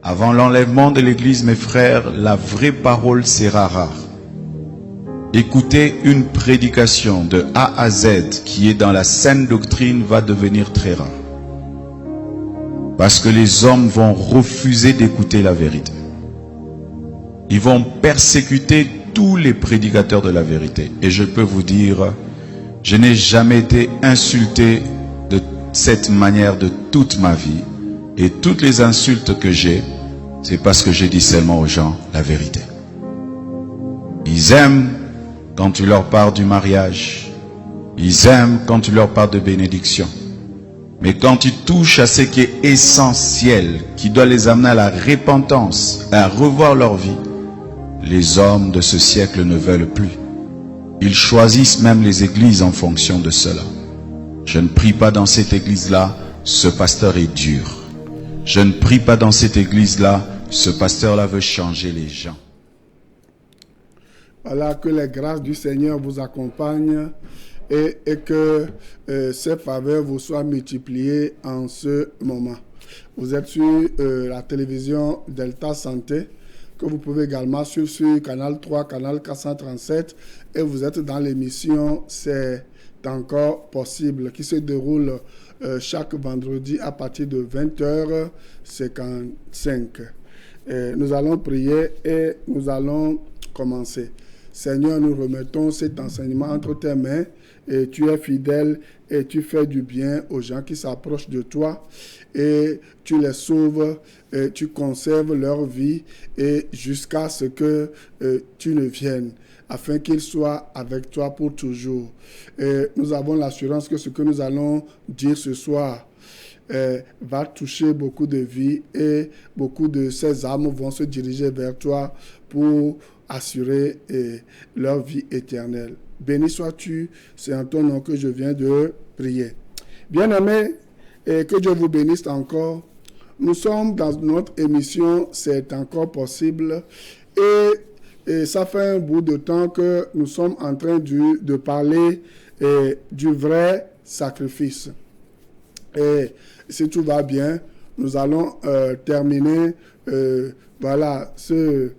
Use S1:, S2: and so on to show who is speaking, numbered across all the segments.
S1: Avant l'enlèvement de l'Église, mes frères, la vraie parole sera rare. Écouter une prédication de A à Z qui est dans la saine doctrine va devenir très rare. Parce que les hommes vont refuser d'écouter la vérité. Ils vont persécuter tous les prédicateurs de la vérité. Et je peux vous dire, je n'ai jamais été insulté de cette manière de toute ma vie. Et toutes les insultes que j'ai, c'est parce que je dis seulement aux gens la vérité. Ils aiment quand tu leur parles du mariage. Ils aiment quand tu leur parles de bénédiction. Mais quand tu touches à ce qui est essentiel, qui doit les amener à la repentance, à revoir leur vie, les hommes de ce siècle ne veulent plus. Ils choisissent même les églises en fonction de cela. Je ne prie pas dans cette église-là, ce pasteur est dur. Je ne prie pas dans cette église-là, ce pasteur-là veut changer les gens.
S2: Voilà, que les grâces du Seigneur vous accompagnent et que ces faveurs vous soient multipliées en ce moment. Vous êtes sur la télévision Delta Santé, que vous pouvez également suivre sur Canal 3, Canal 437, et vous êtes dans l'émission C'est encore possible, qui se déroule chaque vendredi à partir de 20h55. Nous allons prier et nous allons commencer. Seigneur, nous remettons cet enseignement entre tes mains et tu es fidèle et tu fais du bien aux gens qui s'approchent de toi et tu les sauves et tu conserves leur vie et jusqu'à ce que tu ne viennes afin qu'ils soient avec toi pour toujours. Et nous avons l'assurance que ce que nous allons dire ce soir va toucher beaucoup de vies et beaucoup de ces âmes vont se diriger vers toi pour assurer leur vie éternelle. Béni sois-tu, c'est en ton nom que je viens de prier. Bien-aimés, que Dieu vous bénisse encore. Nous sommes dans notre émission C'est encore possible et ça fait un bout de temps que nous sommes en train de parler du vrai sacrifice. Et si tout va bien, nous allons terminer ce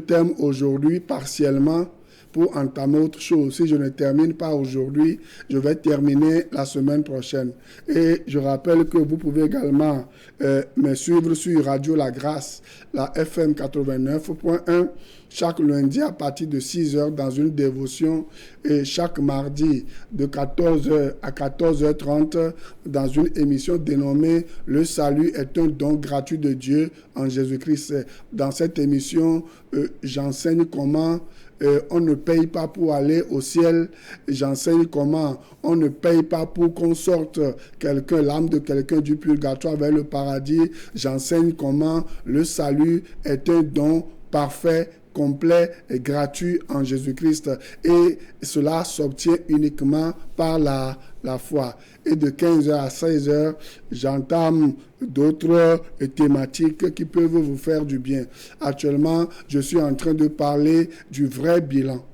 S2: thème aujourd'hui partiellement pour entamer autre chose. Si je ne termine pas aujourd'hui, je vais terminer la semaine prochaine. Et je rappelle que vous pouvez également me suivre sur Radio La Grâce, la FM 89.1, chaque lundi à partir de 6h dans une dévotion et chaque mardi de 14h à 14h30 dans une émission dénommée « Le salut est un don gratuit de Dieu en Jésus-Christ ». Dans cette émission, j'enseigne comment on ne paye pas pour aller au ciel. J'enseigne comment on ne paye pas pour qu'on sorte quelqu'un, l'âme de quelqu'un du purgatoire vers le paradis. J'enseigne comment le salut est un don parfait, complet et gratuit en Jésus-Christ. Et cela s'obtient uniquement par la foi. Et de 15h à 16h, j'entame d'autres thématiques qui peuvent vous faire du bien. Actuellement, je suis en train de parler du vrai bilan.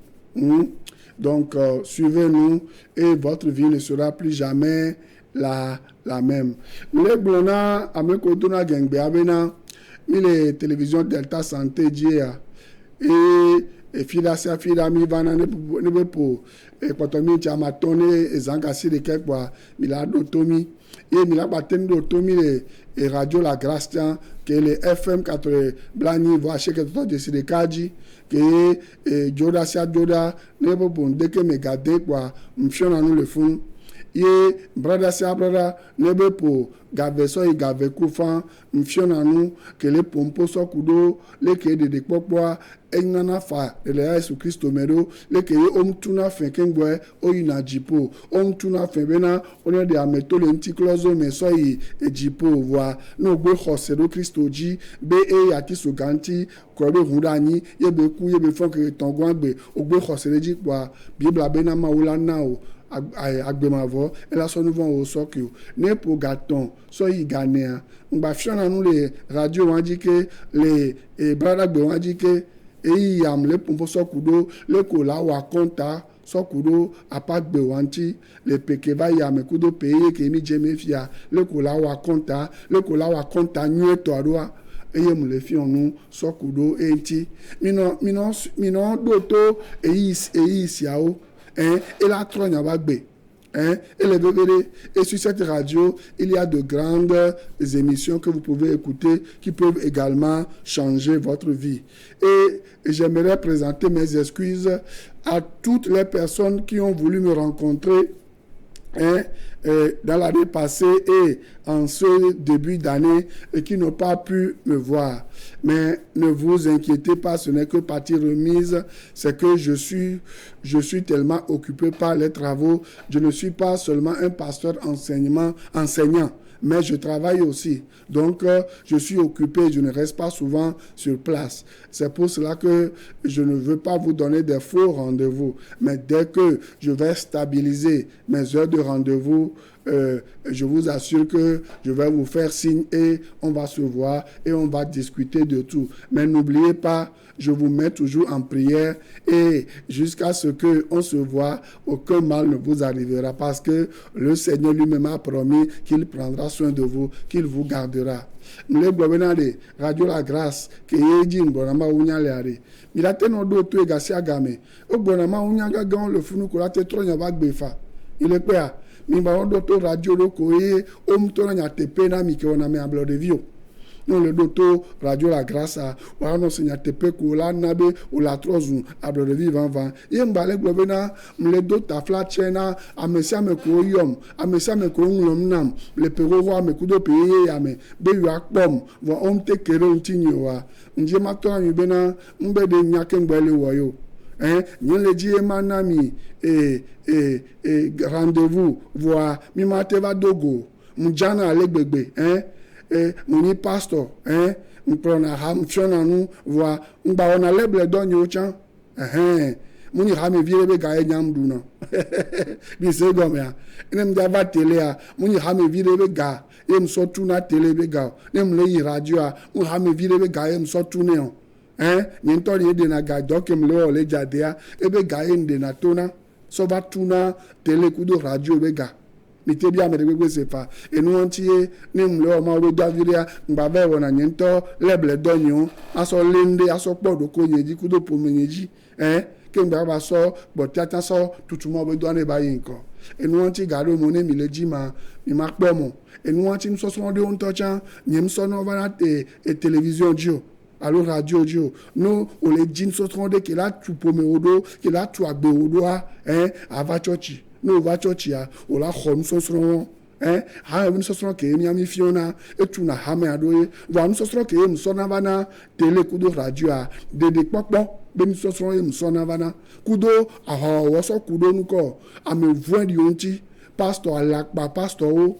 S2: Donc, suivez-nous et votre vie ne sera plus jamais la même. Les blona amekotuna gengbe abena mile télévision Delta Santé dia et filasia filami vana ne po e potomi chamatone ezangasi de kekwa milado tomi et milaba tendo tomi et radio La Grâce que les FM 4 blani voa cheke to de sidekaji que joda sia joda ne po deke megade kwa mfiona no le fun ye brada sia brada nebe po gave so i gave kufan mfiona nu kele pompo so kudo leke de popoa enana fa ele Yesu Kristo mero leke ye omtuna fe kengwe oyina jipo omtuna fe bena one de ameto le ntiklozo me so i ejipo wa no gbe khosero Kristo ji be e yati suganti ko be hundanyi ye be ku ye be fon ke tongwan gbe ogbe khosere ji kwa bibla bena maula nao agbemavo ela so nouveau au sokio ne pour gaton so yi ganea ngba fiona nu le radio wanjike le brada gbe wanjike e yam le pompo sokudo le ko la wa konta sokudo apagbe wanti le pekeva yam kudo peye ke mi jeme fia le ko la wa konta nyu to adoa eye mu le fion nu sɔkuɖo enti minɔ ɖo to eyi siawo ela trɔ nya va gbe. Et les bébés, et sur cette radio, il y a de grandes émissions que vous pouvez écouter qui peuvent également changer votre vie. Et j'aimerais présenter mes excuses à toutes les personnes qui ont voulu me rencontrer dans l'année passée et en ce début d'année et qui n'ont pas pu me voir. Mais ne vous inquiétez pas, ce n'est que partie remise, c'est que je suis tellement occupé par les travaux. Je ne suis pas seulement un pasteur enseignant, mais je travaille aussi. Donc, je suis occupé, je ne reste pas souvent sur place. C'est pour cela que je ne veux pas vous donner des faux rendez-vous. Mais dès que je vais stabiliser mes heures de rendez-vous, je vous assure que je vais vous faire signe et on va se voir et on va discuter de tout. Mais n'oubliez pas, je vous mets toujours en prière et jusqu'à ce qu'on se voit, aucun mal ne vous arrivera parce que le Seigneur lui-même a promis qu'il prendra soin de vous, qu'il vous gardera. Mle gbɔbena de radio la grâce ke ye dzi ŋgbɔnama wunya le are mi la te no do to egasi agame o gbɔnama wunya gagã le funu ko la te trɔ nya va gbe fa ile kpea mi ba do to radio do ko ye o mto na nya tepe na mi ke ona me ablo de vio no le do to radio la grâce a wa no se nya tepe ko la na be o la trozu ablo de vivant van ye mba le gbɔbena mle do ta fla chena amesia me ko yom amesia me ko nglom nam le pero wa me ku do pe ye ya me be yu akpom wa on te kere ntinyo wa nje ma to anyu be na mbe de nya ke ngbele wo yo nye le dzi ema na mi rendez-vous voa mi ma te va dogo mujana le gbegbe muni pastor mprona ha mfiona nu voa ngba ona leble do nyo chan muni ha me vire be ga enyam du no bi se go me a nem da va tele a muni ha me vire be ga em so tu na tele be ga nem le yi radio a mu ha me vire be ga em so tu ne o nyentori ede na ga dokem le o le jadea ebe ga ende na tona so va tuna tele kudo radio be ga mi te bia me de gbegbe se fa enu antie ni mle o ma ro daviria ngba be wona nyento leble donyo aso lende aso podo ko yeji kudo pomenyeji ke ngba ba so botiata so tutumo be do na ba yin ko enu antie ga ro mo ne mi le ji ma mi ma pe mo enu antie mi so so de on tocha nyem so no va na télévision dio alo radio dio no o le jin so tronde ke la tu pome odo ke la tu agbe odo ava church no va church ya o la khom so so ha mi so so ke mi ami fiona etu na ha me adoye wa mi so so ke mi so na bana tele kudo radio a de popo be mi so so mi so na bana kudo aho wo so kudo nuko ame voin di onti pastor alakpa pastor o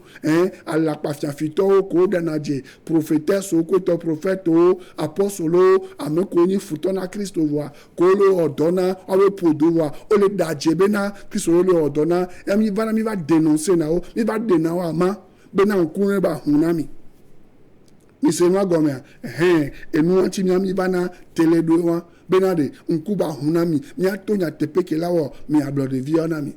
S2: alakpa fiafito o ko danaje prophétesse o ko to prophète o apostolo ameko ni futona Kristo wa ko lo odona o podo wa o le daje be na Kristo le odona mi va dénoncer na o mi va dena wa ma be na nkun ba hunami mi se ma gome enu anti mi va na tele do wa be na de nkuba hunami mi atonya tepeke lawo mi ablo de vionami.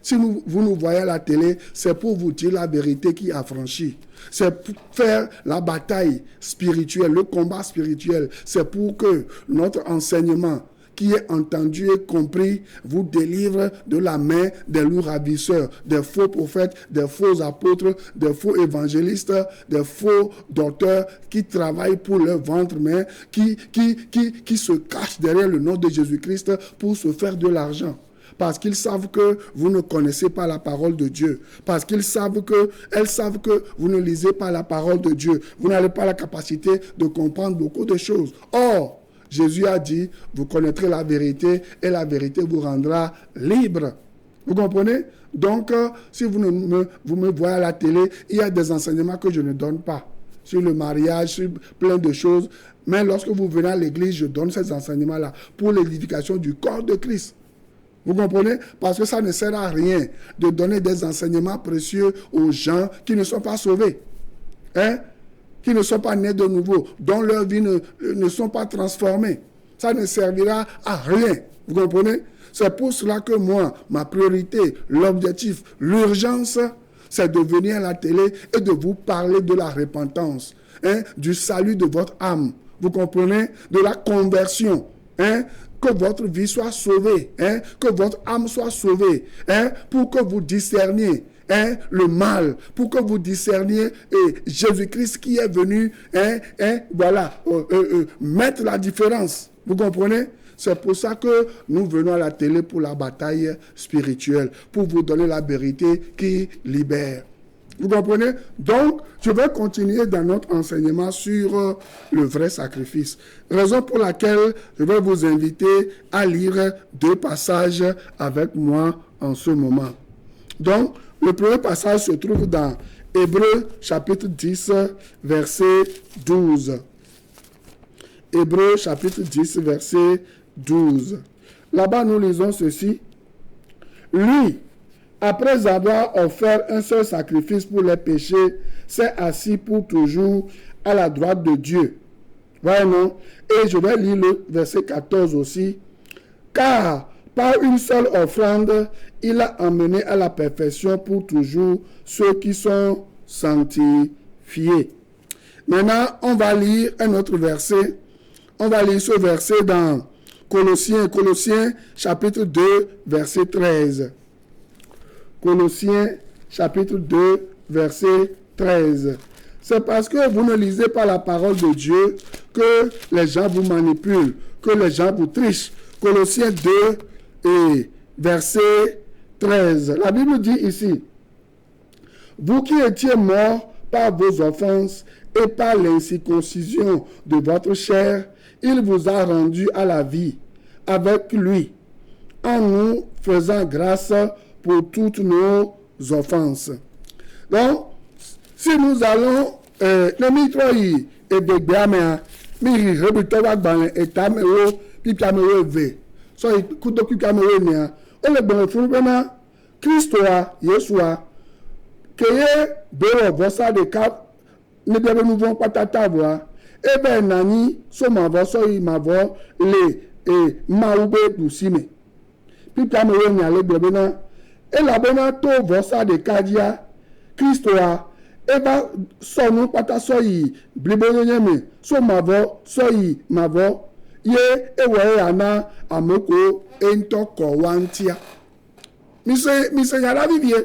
S2: Si vous nous voyez à la télé, c'est pour vous dire la vérité qui a franchi. C'est pour faire la bataille spirituelle, le combat spirituel. C'est pour que notre enseignement qui est entendu et compris vous délivre de la main des loups ravisseurs, des faux prophètes, des faux apôtres, des faux évangélistes, des faux docteurs qui travaillent pour leur ventre, mais qui se cachent derrière le nom de Jésus-Christ pour se faire de l'argent. Parce qu'ils savent que vous ne connaissez pas la parole de Dieu. Parce elles savent que vous ne lisez pas la parole de Dieu. Vous n'avez pas la capacité de comprendre beaucoup de choses. Or, Jésus a dit, vous connaîtrez la vérité et la vérité vous rendra libre. Vous comprenez? Donc, si vous me voyez à la télé, il y a des enseignements que je ne donne pas. Sur le mariage, sur plein de choses. Mais lorsque vous venez à l'église, je donne ces enseignements-là pour l'édification du corps de Christ. Vous comprenez? Parce que ça ne sert à rien de donner des enseignements précieux aux gens qui ne sont pas sauvés. Qui ne sont pas nés de nouveau, dont leurs vies ne sont pas transformées. Ça ne servira à rien. Vous comprenez? C'est pour cela que moi, ma priorité, l'objectif, l'urgence, c'est de venir à la télé et de vous parler de la repentance, du salut de votre âme. Vous comprenez? De la conversion. Que votre vie soit sauvée, que votre âme soit sauvée, pour que vous discerniez le mal, pour que vous discerniez Jésus-Christ qui est venu, mettre la différence. Vous comprenez? C'est pour ça que nous venons à la télé pour la bataille spirituelle, pour vous donner la vérité qui libère. Vous comprenez? Donc, je vais continuer dans notre enseignement sur le vrai sacrifice. Raison pour laquelle je vais vous inviter à lire 2 passages avec moi en ce moment. Donc, le premier passage se trouve dans Hébreux chapitre 10, verset 12. Hébreux chapitre 10, verset 12. Là-bas, nous lisons ceci. Lui, après avoir offert un seul sacrifice pour les péchés, s'est assis pour toujours à la droite de Dieu. Voilà, non? Et je vais lire le verset 14 aussi. Car par une seule offrande, il a emmené à la perfection pour toujours ceux qui sont sanctifiés. Maintenant, on va lire un autre verset. On va lire ce verset dans Colossiens chapitre 2, verset 13. Colossiens chapitre 2, verset 13. C'est parce que vous ne lisez pas la parole de Dieu que les gens vous manipulent, que les gens vous trichent. Colossiens 2 et verset 13. La Bible dit ici, « Vous qui étiez morts par vos offenses et par l'incirconcision de votre chair, il vous a rendu à la vie avec lui, en nous faisant grâce pour toutes nos offenses. » Donc, si nous allons, le mitroi et begbeamea, mi rebitowa gbalẽ etamewo pipiamewo eve, so kudo pipiamewo nea, ole gbalẽ funu bena Kristoa Yesua, keye bewo vosa ɖeka ne bia be nu vɔ̃ kpatata voa, ebe nanyi so mavɔ sɔyi mavɔ le mawu be ɖusime. Pipiamewo nea le gblɔ bena elabena to vɔsa ɖeka dzia, Kristoa eva sɔ nu kpata sɔ yi bliboyenye me, so mavɔ sɔ yi mavɔ, ye ewɔ ya na ame ko eŋutɔ kɔ wa ŋutia. Mise nya ɖa vivie.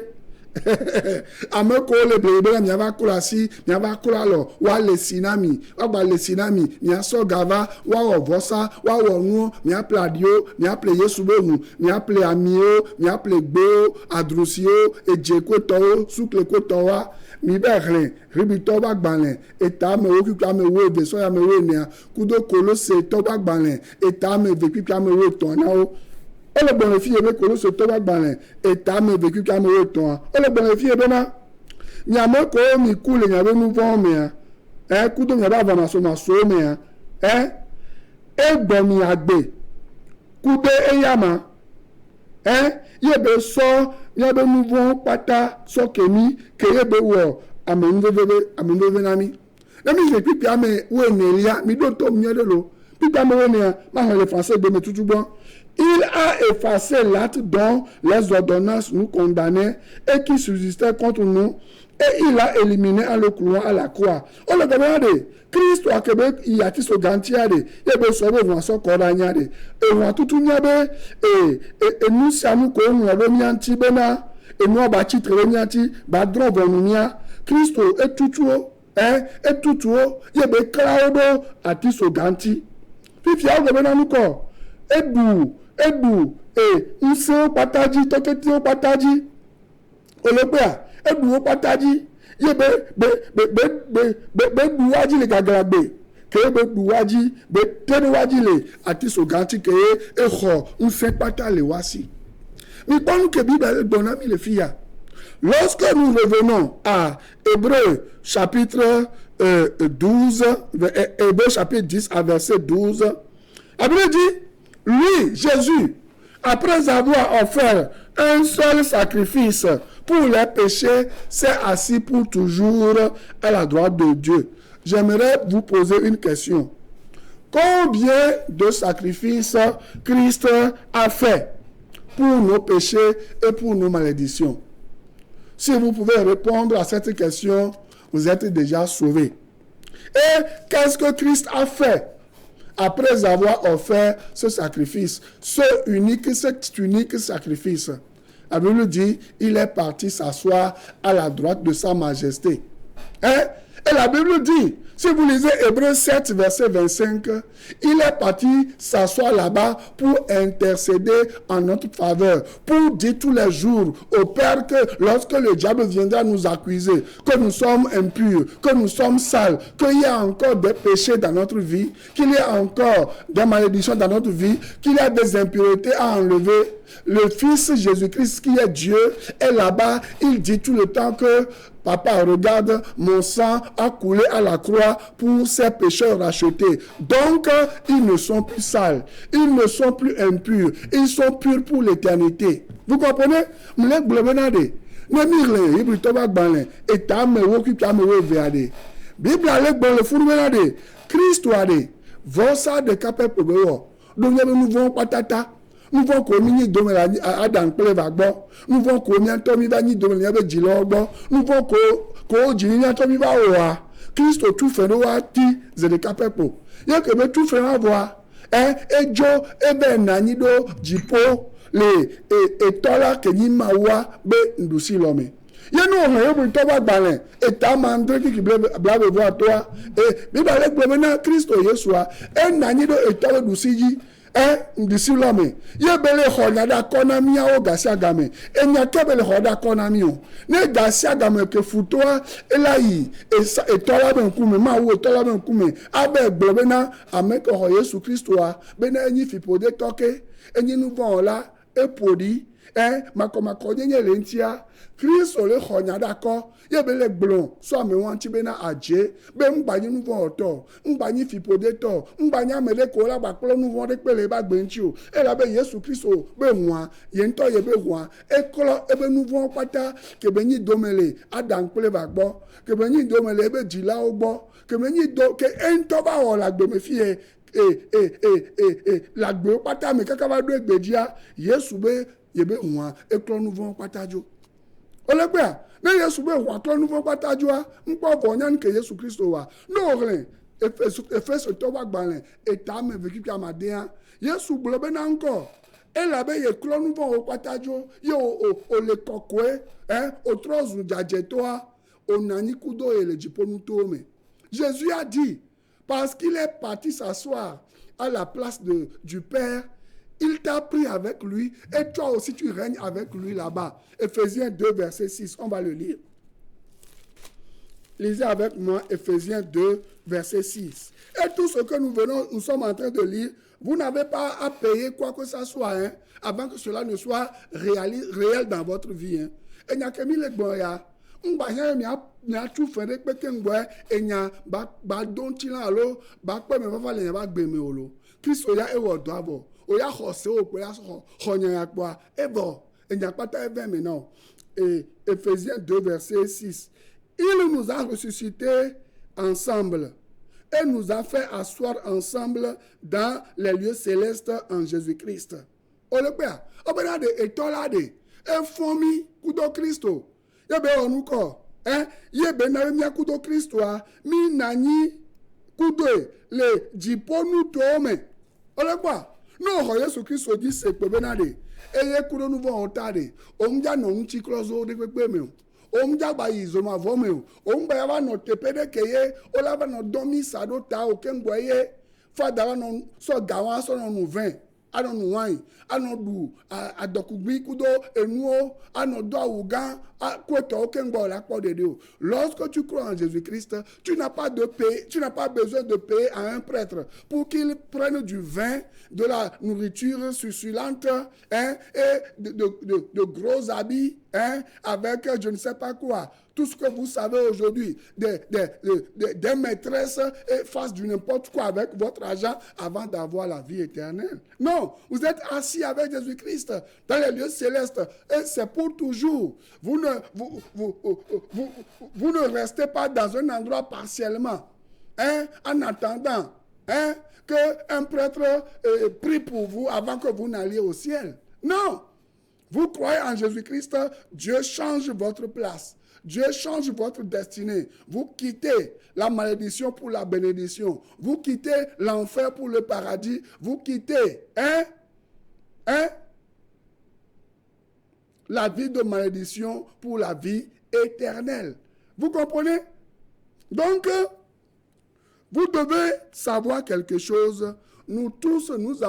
S2: Ame ko le blebe la miava klo asi, miava klo alɔ, wa le sinami, wa ba le sinami, miasɔ gava, wa wɔ vɔsa, wa wɔ nuwo, miaple aɖiwo, miaple Yesu be nu, miaple amiwo, miaple gbewo, adrusiwo, edzekotɔwo, suklekotɔwoa, mi be hlẽ, ribitɔwo ba gbalẽ, eta amewo kpikpi amewo eve sɔ amewo enea, kudo Kolosetɔwo ba gbalẽ, eta ame eve kpikpi amewo etɔ̃ na wo. Ele gbɔnɔ fi ebe Kolosetɔwo ba gbalẽ, eta ame eve kpikpi amewo etɔ̃a. Ele gbɔnɔ fi ebe na, miame ko mi ku le miabe nu vɔ̃wo mea, kudo miabe avamasomasowo mea, egbɔ mi agbe, kudo eyama, ye be sɔ miabe nu vɔ̃wo kpata sɔ kemi ke ye be wɔ amenuveve na mi. Ne mi ƒe kpikpi ame wo enelia, mi ɖo to mi ɖe lo. Kpikpi ame wo enea, ma hã le français de me tutu gbɔ. Il a effacé l'acte dont les ordonnances nous condamnaient et qui subsistait contre nous, et il a éliminé en le clouant à la croix. On le demande, Christ a Québec, il y a tous gantiade, et bien sauvé, vous en sortez cordagnade, et vous en tout niabe, et nous, ça nous connaissons, nous avons mis un petit bena, et nous, bâti très bien, badron, bonumia, Christ est tout, et tout, il y a des claudes à tiso ganti. Puis, il y a un bena nous corps, et nse pataji toketi o pataji olopea edu o pataji ye be duwaji le gagragbe ke be duwaji be teduwaji le ati soganti ke exo nse pata le wasi mi ponu ke Bible donna mi le fia. Lorsque nous revenons à Hébreux chapitre 12 Hébreux chapitre 10 à verset 12, la Bible dit: lui, Jésus, après avoir offert un seul sacrifice pour les péchés, s'est assis pour toujours à la droite de Dieu. J'aimerais vous poser une question. Combien de sacrifices Christ a fait pour nos péchés et pour nos malédictions? Si vous pouvez répondre à cette question, vous êtes déjà sauvés. Et qu'est-ce que Christ a fait après avoir offert ce sacrifice, cet unique sacrifice? La Bible dit, il est parti s'asseoir à la droite de sa majesté. Hein? Et la Bible dit, si vous lisez Hébreux 7, verset 25, il est parti s'asseoir là-bas pour intercéder en notre faveur, pour dire tous les jours au Père que lorsque le diable viendra nous accuser, que nous sommes impurs, que nous sommes sales, qu'il y a encore des péchés dans notre vie, qu'il y a encore des malédictions dans notre vie, qu'il y a des impuretés à enlever, le Fils Jésus-Christ qui est Dieu est là-bas, il dit tout le temps que Papa, regarde, mon sang a coulé à la croix pour ces pécheurs rachetés. Donc, ils ne sont plus sales, ils ne sont plus impurs, ils sont purs pour l'éternité. Vous comprenez? Christ vosa de capé pour donc nous vont patata. Nous voulons que nous donne Adam Plevagbo. Nous voulons que nous Tommy Vani donne Dilobo. Nous voulons que Jinia Tommy Vaoa. Christ tout fait nous a dit c'est capepo. Il y a que tout fait avoir. Et Joe et Ben Nanido Jipo les et Tola Kenyi Mawa be Ndusi Lome. Il y a nous on est pour toi balin et ta mandre qui blave voir toi et Bible maintenant Christ Yeshua et Nanido et Tola Ndusi ndisi lome ye bele khonya da konami o gasia game enya kebele khoda konami o ne gasia game ke futoa elayi e tola ben kume ma wo tola ben kume abe gbobena ameko ho Yesu Kristo a bena enyi fipode toke enyi nu bon la epodi makoma konye lentia Kristo le khonya da ko ye bele blon so me wanti bena aje be mbanyi nu von oto mbanyi fipode to mbanyi amele ko la ba klo nu von de pele ba gbenchi o e la be Yesu Kristo be nwa ye nto ye be hwa e klo e be nu von pata ke benyi domele adan pele ba gbo ke benyi domele be jila o gbo ke benyi do ke ento ba o la gbe me fie la gbe pata me kaka ba do egbejia Yesu be ye be nwa e klo nu von pata jo Olegba, na Yesu be wa to nu fo patajua, npo ko nyan ke Yesu Kristo wa. No ren, Efeso to wa gbanlen, eta me veki pia madea. Yesu blobe na nko. E la be ye klo nu fo patajo, yo o le kokwe, o trozu jajetoa, o nani kudo e le jiponu tome. Jésus a dit, parce qu'il est parti s'asseoir à la place du Père, il t'a pris avec lui et toi aussi tu règnes avec lui là-bas. Ephésiens 2, verset 6, on va le lire. Lisez avec moi Ephésiens 2, verset 6. Et tout ce que nous sommes en train de lire, vous n'avez pas à payer quoi que ce soit avant que cela ne soit réel dans votre vie. Et il n'y a que mille boya. On va y tout faire que quelqu'un et nya ba don tilan alo ba pe me fa le ba gbe me olo. Christ oya e wo do abo. Oya khose o pe aso khonya ya kwa ebo enya pata even maintenant. Et Ephésiens 2 verset 6. Il nous a ressuscités ensemble et nous a fait asseoir ensemble dans les lieux célestes en Jésus-Christ. Olepea, obenade etolade e fomi kudo Kristo. Yebe onuko, yebe na mi kudo Kristo a mi nani kudo le jiponu tome. Olepea, no ho Yesu Kristo di se pe benade. Eye kudo nu vo ontade. Omja no nchi klozo de pepe me. Omja ba izoma vome o. Omba ya no tepede keye, olava no domi sado ta o kengboye. Fada no so gawa so no nu 20. Ano nu wine, ano du adokugbi kudo enuo, ano do awugan, kweto okengbo la po de Dieu. Lorsque tu crois en Jésus-Christ, tu n'as pas besoin de payer à un prêtre pour qu'il prenne du vin, de la nourriture succulente, et de gros habits, avec je ne sais pas quoi. Tout ce que vous savez aujourd'hui, des maîtresses fassent du n'importe quoi avec votre argent avant d'avoir la vie éternelle. Non, vous êtes assis avec Jésus-Christ dans les lieux célestes et c'est pour toujours. Vous ne restez pas dans un endroit partiellement, en attendant qu'un prêtre prie pour vous avant que vous n'alliez au ciel. Non. Vous croyez en Jésus-Christ, Dieu change votre place. Dieu change votre destinée. Vous quittez la malédiction pour la bénédiction. Vous quittez l'enfer pour le paradis. Vous quittez, la vie de malédiction pour la vie éternelle. Vous comprenez? Donc, vous devez savoir quelque chose. Nous tous, nous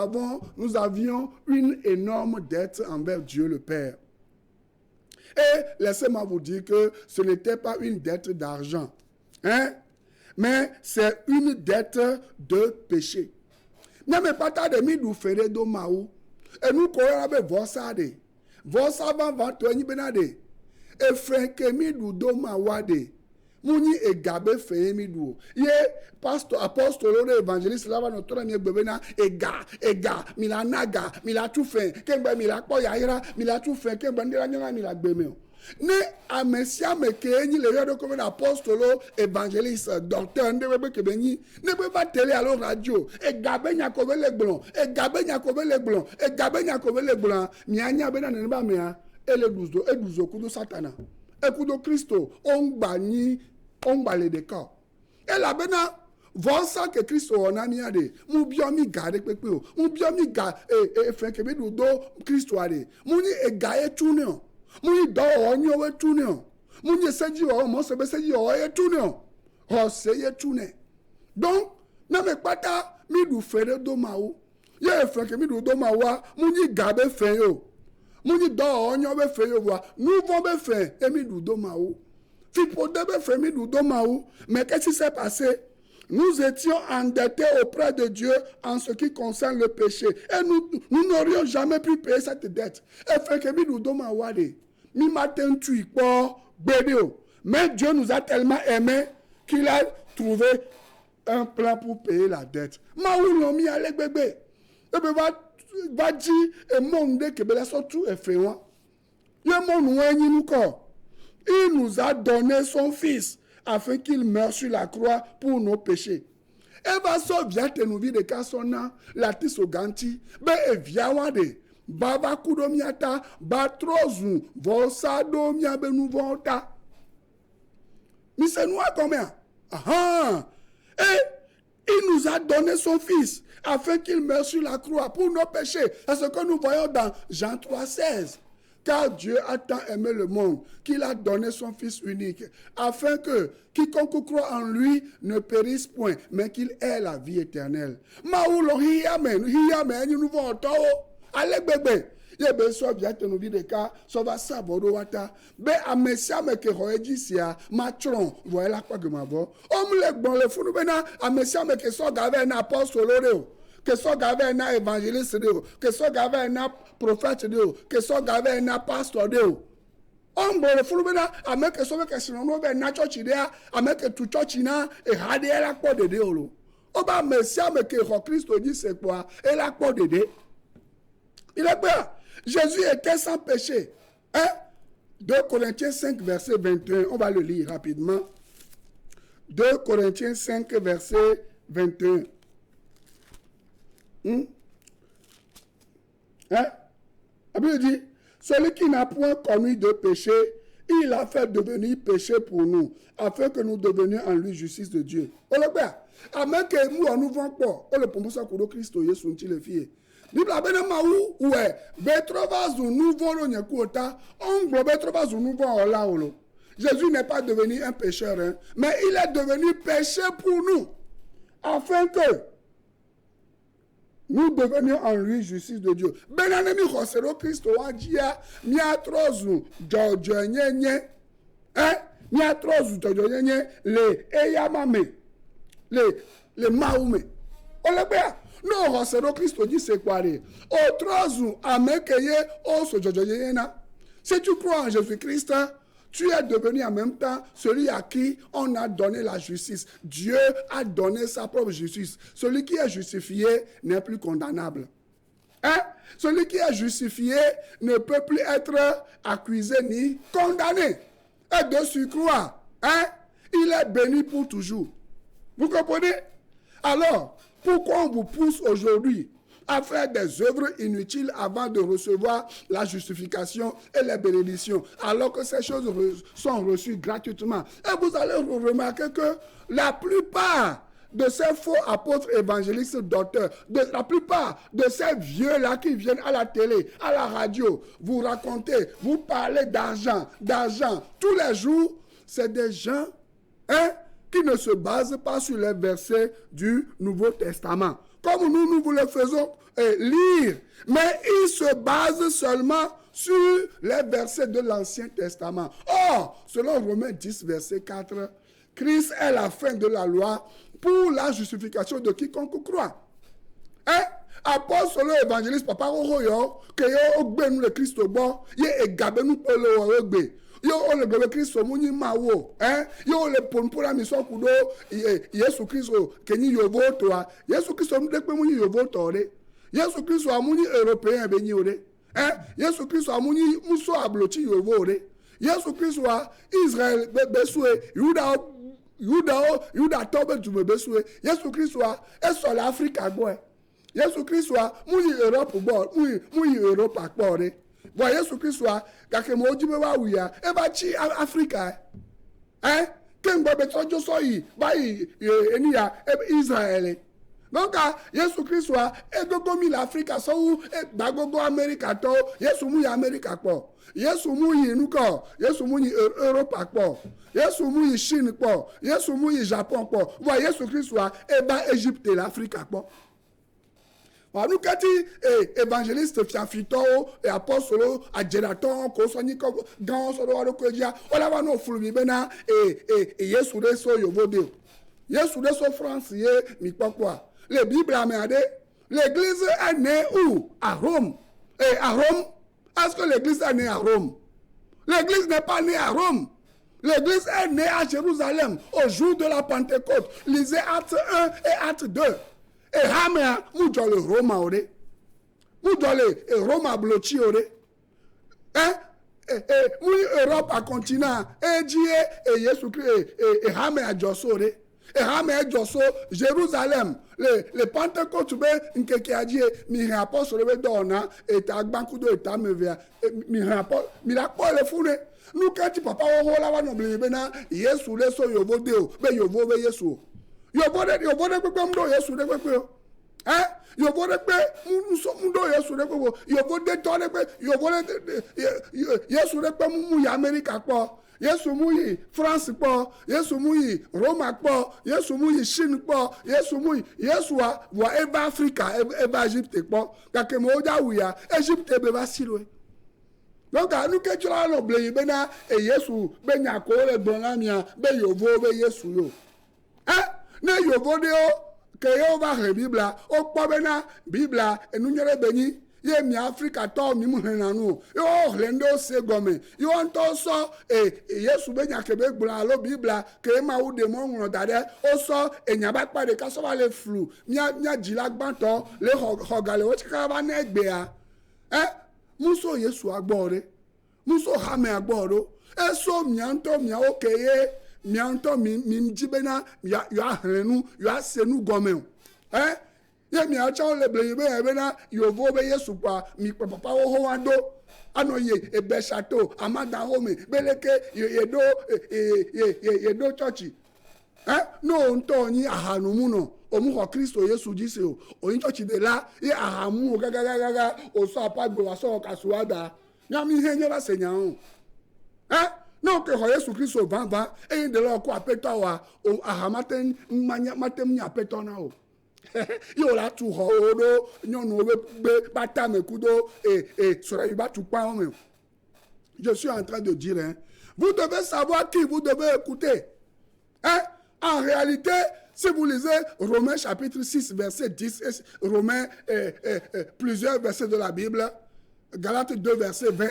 S2: avions une énorme dette envers Dieu le Père. Et laissez-moi vous dire que ce n'était pas une dette d'argent, mais c'est une dette de péché. N'aimez pas ta demi du fere do maou. Et nous croyons avec vossade. Vossava va toigni benade. Et frankemi du do mawade. Muni e gabe feyemi du. Ye pasteur apostolo évangéliste là va notre ami bebena ega milanaga mila tout fait kemba mila ko yaira mila tout fait kemba ndira nyanga mila gbemeo. Ne amesia me kenyi le yado comme apostolo évangéliste docteur ndebe kebenyi ne be ba télé à la radio e gabe nya ko le blon e gabe nya ko le blon e gabe nya ko le blon mianya bena ne ba mea ele duzo kudo satana e kudo Christo on balé de cas. Et là, voici que Christ on a mis à des. Mon bien mi garde pepe o. Mon bien mi garde et fait que me do Christ o ade. Mon ni e gaye tourner. Mon ni do on yo we tourner. Mon ni se di o mo se be se di o e tourner. O se ye tourner. Donc, na me pata mi du fere do ma o. Ye fait que mi do ma mon ni garde fait yo. Mon ni do on yo we fait yo wa. Nous vont be fait et mi do ma o. Mais qu'est-ce qui s'est passé? Nous étions endettés auprès de Dieu en ce qui concerne le péché. Et nous n'aurions jamais pu payer cette dette. Mais Dieu nous a tellement aimés qu'il a trouvé un plan pour payer la dette. Il nous a donné son fils afin qu'il meure sur la croix pour nos péchés. Et va so via tenuvi de kasona la tiso ganti be evia wade baba kudomiata batrozu vosado mia benuvonta. Mais c'est nous combien? Et il nous a donné son fils afin qu'il meure sur la croix pour nos péchés. C'est ce que nous voyons dans Jean 3,16. Car Dieu a tant aimé le monde qu'il a donné son Fils unique, afin que quiconque croit en lui ne périsse point, mais qu'il ait la vie éternelle. Maoulo hiyamen, nous vont allez bébé. Ye be so bia tenu vi de ka so va sabodo wata be amesia me ke hoeji sia matron voilà quoi que ma vo om le bon le funu bena amesia me ke so gave na apostolo re o que so gave na évangéliste de o que so gave na prophète de o que so gave na pastor de o on bo le funu bena ameke so ke sino no be na church de a ameke tu church na e hade la ko de o lo o ba amesia me ke ho Christo dit c'est quoi et la ko de il est bien. Jésus était sans péché. 2 Corinthiens 5, verset 21. On va le lire rapidement. 2 Corinthiens 5, verset 21. Il dit, celui qui n'a point commis de péché, il a fait devenir péché pour nous, afin que nous devenions en lui justice de Dieu. On le bien. Amen que nous en nous vont pas. On le pompe ça pour le Christ, il sont les filles. Bible abena maou ouais betrovazu nouveau lo nyekuota on glo betrovazu nouveau ola olo. Jésus n'est pas devenu un pécheur hein, mais il est devenu péché pour nous afin que nous devenions en lui justice de Dieu. Benanemi khosero Christo wajia miatrozu jojo nyenye miatrozu jojo nyenye le eyamame le maume olebea. Non, c'est le Christ dit c'est quoi? Autres amekeye oso jojoyena. Si tu crois en Jésus-Christ, tu es devenu en même temps celui à qui on a donné la justice. Dieu a donné sa propre justice. Celui qui est justifié n'est plus condamnable. Celui qui est justifié ne peut plus être accusé ni condamné. Et de surcroît, il est béni pour toujours. Vous comprenez? Alors, pourquoi on vous pousse aujourd'hui à faire des œuvres inutiles avant de recevoir la justification et les bénédictions, alors que ces choses sont reçues gratuitement. Et vous allez remarquer que la plupart de ces faux apôtres évangélistes docteurs, la plupart de ces vieux-là qui viennent à la télé, à la radio, vous racontez, vous parlez d'argent, tous les jours, c'est des gens qui ne se basent pas sur les versets du Nouveau Testament. Comme nous vous le faisons lire, mais ils se basent seulement sur les versets de l'Ancien Testament. Or, selon Romains 10, verset 4, Christ est la fin de la loi pour la justification de quiconque croit. Apôtre évangéliste papa royo que yo ogbe nous le Christ bon, ye egabe nous le ogbe. Yo le gbe Christ muni mawo, yo le pon pour la mission kudo Yesu Christ keni yovo toa. Yesu Christ nous de muni yovo tore. Yesu Christ amuni européen beni ore. Yesu Christ amuni muso abloti yovo ore. Yesu Christ wa Israël besue Yuda tobe tu besue. Yesu Christ wa eso l'Afrique agbo. Yesu Christ wa muyi Europe bo, muyi Europe akpo re. Bo Yesu Christ wa kake mo jibe wa wuya e ba chi Africa. Kemgbe be tojo so yi ba yi eniya Israel. Donc Yesu Christ wa egogo mi l'Africa so gba gogo America to Yesu muyi America po. Yesu muyi nuko, Yesu muyi Europe akpo. Yesu muyi Chine po, Yesu muyi Japon po. Bo Yesu Christ wa e ba Egypte l'Afrique akpo. Nous kati évangéliste fiafito et apostolo adjeraton ko soni ko gan so do ko dia ola wa no fulu bi bena Yesu de so yovode Yesu de so France ye mi pokwa le Bible amade l'église est née où? À Rome. Et à Rome, est-ce que l'église est née à Rome? L'église n'est pas née à Rome. L'église est née à Jérusalem au jour de la Pentecôte. Lisez Actes 1 et Actes 2. Et Hamea, moujole Roma ore. Moujole Roma blochi ore. Moui Europe a continent. Et Dieu et Jésus Christ et Hamea Josso ore. Et Hamea Josso, Jérusalem. Le Pentecôte, nkeke a dit, mi rapport sur le dona, et ta bankudo et ta mevea. Mi rapport le foune. Nous, quand tu papa, on va la noble, bena, Yesu, le so yovo deo, be yovo be Yesu. Yovo de kwemdo Yesu de kwemdo. Yovo de kwe mundo Yesu de kwemdo. Yovo de tole kwe yovo de Yesu de kwe mu America kwa. Yesu muyi France kwa. Yesu muyi Roma kwa. Yesu muyi Chine kwa. Yesu muyi Yesu wa eba Africa eba Egypte kwa. Kake moja uya Egypte beba silwe. Donc nous que tu as l'obligé bena et Yesu benya ko le bonamia be yovo be Yesu yo. Ne yovo de o ke yo va re Bibla o po bena Bibla e nu nyere beni ye mi Africa to mi mu henanu yo lendo se gome yo onto so Yesu benya ke be gbla lo Bibla ke ma u de mo nro dade o so enya ba pa de ka so va le flu mia jila gbanto le hogale o ti ka ba na egbe a muso Yesu agbore muso hame agboro eso mianto mia okeye mianto mi njibena ya hrenu ya senu gome ye mi acha le blebe ebena yovo be Yesu pa mi papa ho wando ano ye ebe chateau amada home beleke yedo church no nto ni ahanu mu no omuho Kristo Yesu jise o yin church de la ye ahamu gaga o so apagbe wa so kasuada nyami henye ba senya o no ke ho Yesu Kristo baba e de lo ko apeto wa o ahamaten manya matem nya apeto na o yo la tu ho do nyonu be bata mekudo sura iba tu pa o. Je suis en train de dire vous devez savoir qui vous devez écouter. En réalité, si vous lisez Romains chapitre 6, verset 10, Romains, plusieurs versets de la Bible, Galates 2, verset 20,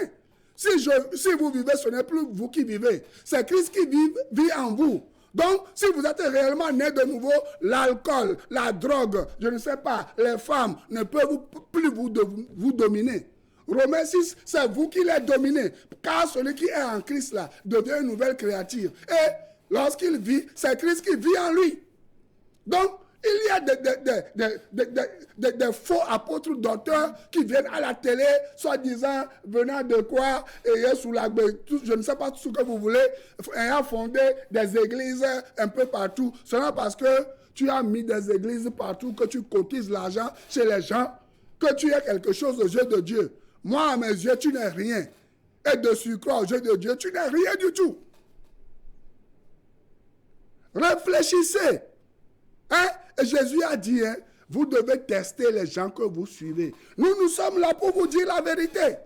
S2: si vous vivez, ce n'est plus vous qui vivez, c'est Christ qui vit en vous. Donc, si vous êtes réellement né de nouveau, l'alcool, la drogue, je ne sais pas, les femmes ne peuvent plus vous dominer. Romains 6, c'est vous qui les dominez, car celui qui est en Christ là devient une nouvelle créature. Et lorsqu'il vit, c'est Christ qui vit en lui. Donc, Il y a des faux apôtres docteurs qui viennent à la télé, soi-disant venant de quoi, et sous la, je ne sais pas tout ce que vous voulez, ayant fondé des églises un peu partout. Seulement parce que tu as mis des églises partout, que tu cotises l'argent chez les gens, que tu es quelque chose au jeu de Dieu. Moi, à mes yeux, tu n'es rien. Et de surcroît au jeu de Dieu, tu n'es rien du tout. Réfléchissez. Hein? Et Jésus a dit, hein, vous devez tester les gens que vous suivez. Nous sommes là pour vous dire la vérité.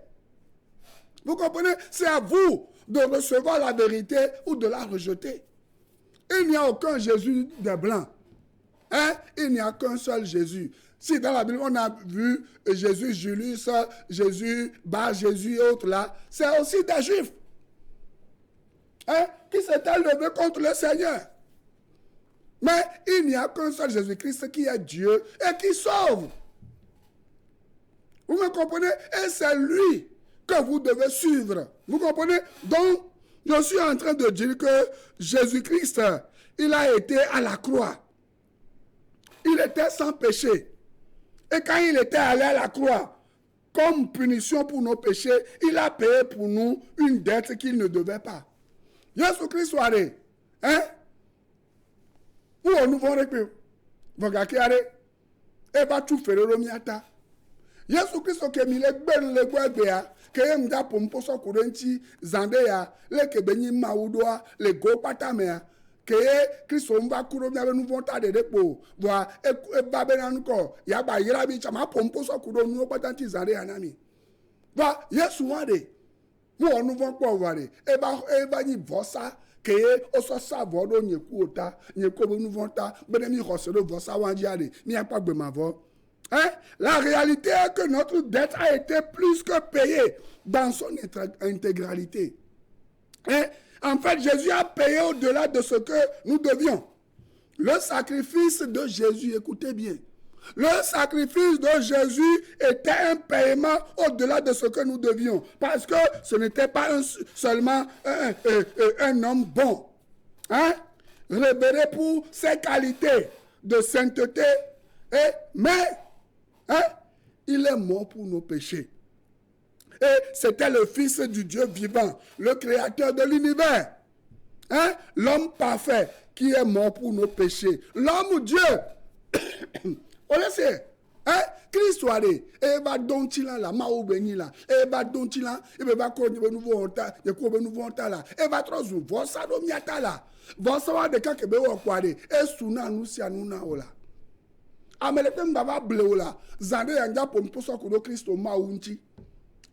S2: Vous comprenez? C'est à vous de recevoir la vérité ou de la rejeter. Il n'y a aucun Jésus des Blancs. Hein? Il n'y a qu'un seul Jésus. Si dans la Bible on a vu Jésus Julius, Jésus Bar Jésus et autres là, c'est aussi des Juifs. Hein? Qui s'étaient levés contre le Seigneur. Mais il n'y a qu'un seul Jésus-Christ qui est Dieu et qui sauve. Vous me comprenez? Et c'est lui que vous devez suivre. Vous comprenez? Donc, je suis en train de dire que Jésus-Christ, il a été à la croix. Il était sans péché. Et quand il était allé à la croix, comme punition pour nos péchés, il a payé pour nous une dette qu'il ne devait pas. Jésus-Christ soit allé. Hein? Où on nous va récupérer? Et va tout faire le miata. Jésus-Christ qui mis les belles les guabéa, que m'da pompo so kurenti zandeya, les kebeni maoudoa, les go patamea, que Christ mba kuro mia nous vont ta de depo, voa e babena nko, ya ba yira bi chama pompo so kuro nous patanti zandeya nami. Va Yesu wade. Où on nous va quoi voir? Et va ni vosa. Que oso savodo nyekuota nyekobo nuvonta benemi roselo vosa wandiade ni a pas bemavo. Hein? La réalité est que notre dette a été plus que payée dans son intégralité. Hein? En fait, Jésus a payé au-delà de ce que nous devions. Le sacrifice de Jésus, écoutez bien, le sacrifice de Jésus était un paiement au-delà de ce que nous devions. Parce que ce n'était pas seulement un homme bon. Hein? Révéré pour ses qualités de sainteté. Mais hein, il est mort pour nos péchés. Et c'était le Fils du Dieu vivant, le Créateur de l'univers. Hein? L'homme parfait qui est mort pour nos péchés. L'homme Dieu. On le sait. Hein? Christ soit allé. Et va donc il la maou béni là. Et va donc il là. Et va quoi de nouveau onta. De quoi de nouveau onta là. Et va trop zou. Vosa do miata là. Vosa wa de kake be wo kwade. Et suna nous si anuna ola. Amelete mbaba ble ola. Zande yanja pompo so ko do Christ o maunti.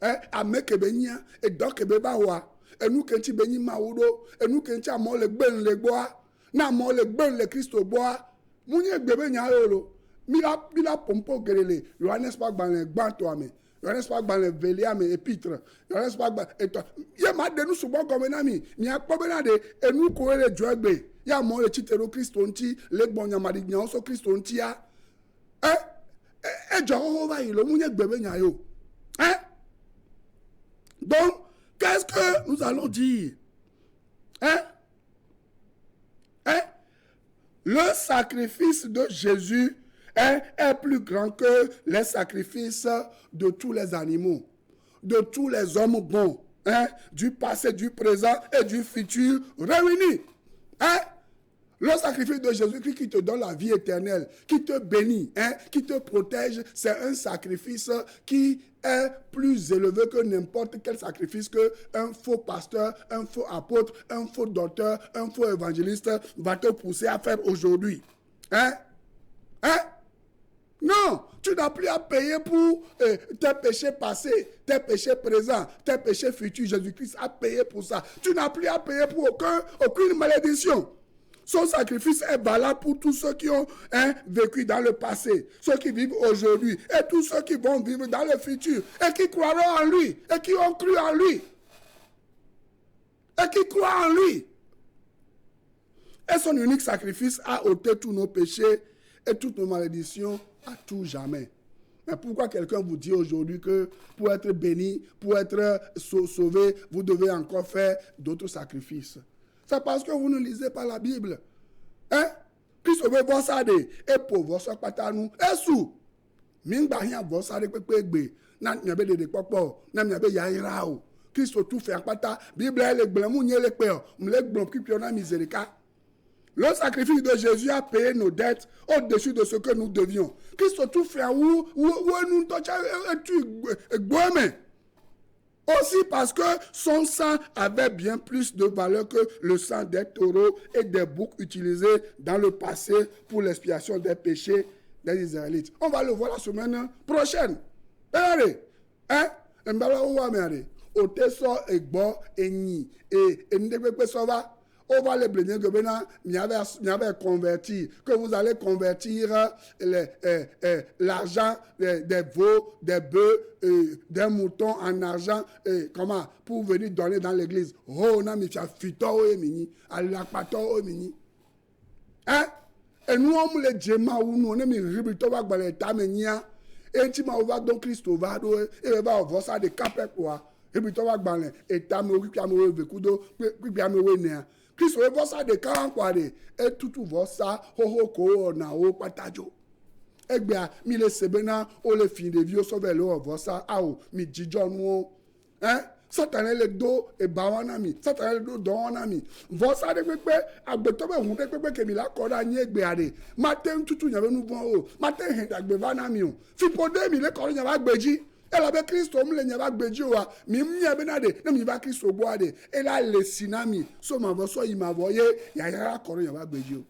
S2: Hein? Ameke benya. Et donc be ba wa. Et nous kenti beni maoudo. Et nous kenti amo le ben le bois. Na mo le ben le Christ o bois. Mounye bebe nya yolo. Mila pompo gelele. Yohannes pas dans les banto ame. Yohannes pas dans les velia me épîtres. Yohannes pas et toi. Ya ma de nous souvent comme nami. Mi a pas benade et nous ko le jobe. Ya mo le titero Christonti, le bon ya mari nya so Christonti ya. Jehova il mounye bebe nya yo. Hein? Donc, qu'est-ce que nous allons dire? Hein? Hein? Le sacrifice de Jésus est plus grand que les sacrifices de tous les animaux, de tous les hommes bons, hein, du passé, du présent et du futur réunis. Hein? Le sacrifice de Jésus-Christ qui te donne la vie éternelle, qui te bénit, hein, qui te protège, c'est un sacrifice qui est plus élevé que n'importe quel sacrifice que un faux pasteur, un faux apôtre, un faux docteur, un faux évangéliste va te pousser à faire aujourd'hui. Hein? Hein? Non, tu n'as plus à payer pour tes péchés passés, tes péchés présents, tes péchés futurs. Jésus-Christ a payé pour ça. Tu n'as plus à payer pour aucune malédiction. Son sacrifice est valable pour tous ceux qui ont vécu dans le passé, ceux qui vivent aujourd'hui et tous ceux qui vont vivre dans le futur et qui croiront en lui et qui ont cru en lui et qui croient en lui. Et son unique sacrifice a ôté tous nos péchés et toutes nos malédictions à tout jamais. Mais pourquoi quelqu'un vous dit aujourd'hui que pour être béni, pour être sauvé, vous devez encore faire d'autres sacrifices? C'est parce que vous ne lisez pas la Bible. Hein? Puis Christ veut voir ça de et pour voir ça pas nous et sous mingba rien voir ça de pépé na nyabe de popo na nyabe ya irao Christ tout faire pata Bible le glamu nye le peur le glom qui piona miséricorde. Le sacrifice de Jésus a payé nos dettes au-dessus de ce que nous devions. Christ tout fait où nous tu aussi parce que son sang avait bien plus de valeur que le sang des taureaux et des boucs utilisés dans le passé pour l'expiation des péchés des Israélites. On va le voir la semaine prochaine. Regardez, hein? On va les blâmer que vous avez converti, que vous allez convertir l'argent des veaux, des bœufs, des moutons en argent, comment, pour venir donner dans l'église. Oh, on a mis fito et mini, à la pato et mini. Hein? Et nous, on les djema ou nous, on a mis ribito va gbalé tamenia, et tu m'as ouvert donc Christ au vado, et va voir ça de capé quoi. Ribito va gbalé, et tamou, qui a moué, vekudo, qui a moué néa. Christ veut voir ça de quand quoi et tout voir ça ho ko na o patajo e gba mi le sebena o le fin de vieux sauver le voir ça ao mi jijo nu hein Satan le do e ba wana mi Satan le do don wana mi voir ça de pepe agbeto be hun pepe ke mi la ko da nye gbe ade matin tutu nya be nu bon o matin hen da gbe vana mi o fi pode mi le ko nya ba gbeji elle avait Christ homme le nyaba gbejiwa mi mnya benade na mi ba Christ oboade elle a le sinami so ma vo so yi ma voye ya ya ko nyaba gbeji o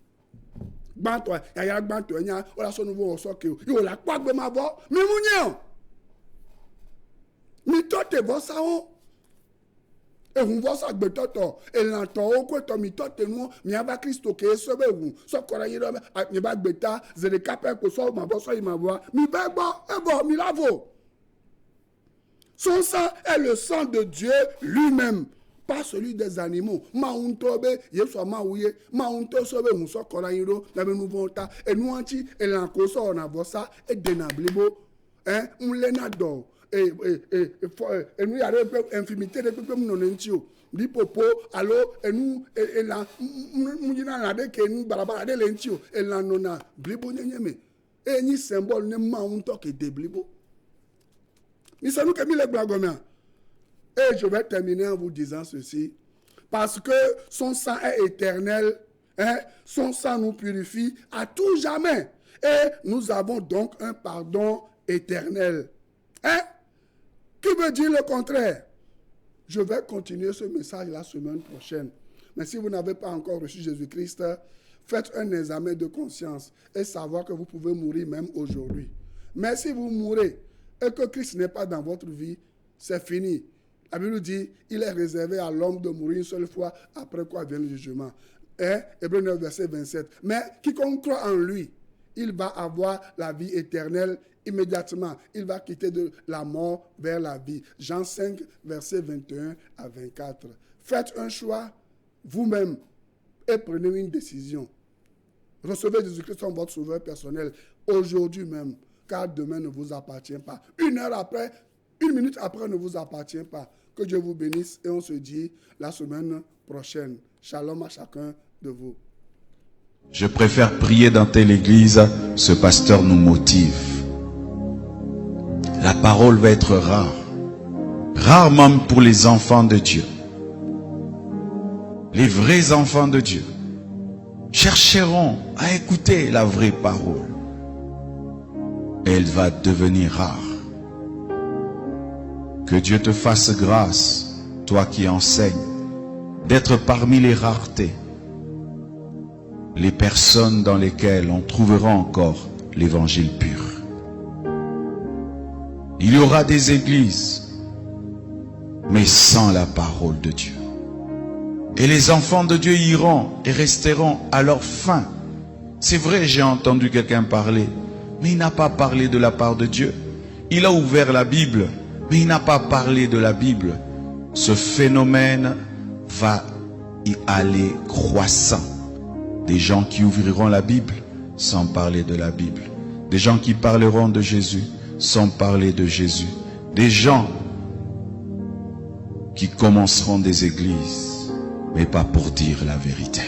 S2: gbanto ya gbanto nya o la so nu vo so ke o yo la pa gbe ma vo mi munye o mi to te vo sa o e hun vo sa gbe toto e lan to o ko to mi to te nu mi aba Christ ke so be hu so ko ra yiro mi ba gbe ta zere kape ko so ma vo so yi ma vo mi ba gbo e bo mi lavo. Son sang est le sang de Dieu lui-même, pas celui des animaux. Mauntobe, yeso maouye, maunto sobe unso korairo, na benuvo ta, et nous anti, et l'encoso on a ça, et denablibo, hein, on l'enado, et nous y a infimité de peu non entio. Di popo, allo, et nous, et la, moujina la de que nous balabala de l'entio, et la nona, blibo nyeme, et ni symbole ne maunto que de blibo. Et je vais terminer en vous disant ceci. Parce que son sang est éternel, hein, son sang nous purifie à tout jamais. Et nous avons donc un pardon éternel. Hein? Qui veut dire le contraire? Je vais continuer ce message la semaine prochaine. Mais si vous n'avez pas encore reçu Jésus-Christ, faites un examen de conscience et savoir que vous pouvez mourir même aujourd'hui. Mais si vous mourrez, et que Christ n'est pas dans votre vie, c'est fini. La Bible dit, il est réservé à l'homme de mourir une seule fois, après quoi vient le jugement. Hébreux 9, verset 27. Mais quiconque croit en lui, il va avoir la vie éternelle immédiatement. Il va quitter de la mort vers la vie. Jean 5, verset 21 à 24. Faites un choix vous-même et prenez une décision. Recevez Jésus-Christ comme votre sauveur personnel aujourd'hui même. Car demain ne vous appartient pas. Une minute après ne vous appartient pas. Que Dieu vous bénisse et on se dit la semaine prochaine. Shalom à chacun de vous.
S1: Je préfère prier dans telle église, ce pasteur nous motive. La parole va être rare. Rare même pour les enfants de Dieu. Les vrais enfants de Dieu chercheront à écouter la vraie parole. Elle va devenir rare. Que Dieu te fasse grâce, toi qui enseignes, d'être parmi les raretés, les personnes dans lesquelles on trouvera encore l'évangile pur. Il y aura des églises, mais sans la parole de Dieu. Et les enfants de Dieu iront et resteront à leur fin. C'est vrai, j'ai entendu quelqu'un parler. Mais il n'a pas parlé de la part de Dieu. Il a ouvert la Bible, mais il n'a pas parlé de la Bible. Ce phénomène va y aller croissant. Des gens qui ouvriront la Bible sans parler de la Bible. Des gens qui parleront de Jésus sans parler de Jésus. Des gens qui commenceront des églises, mais pas pour dire la vérité.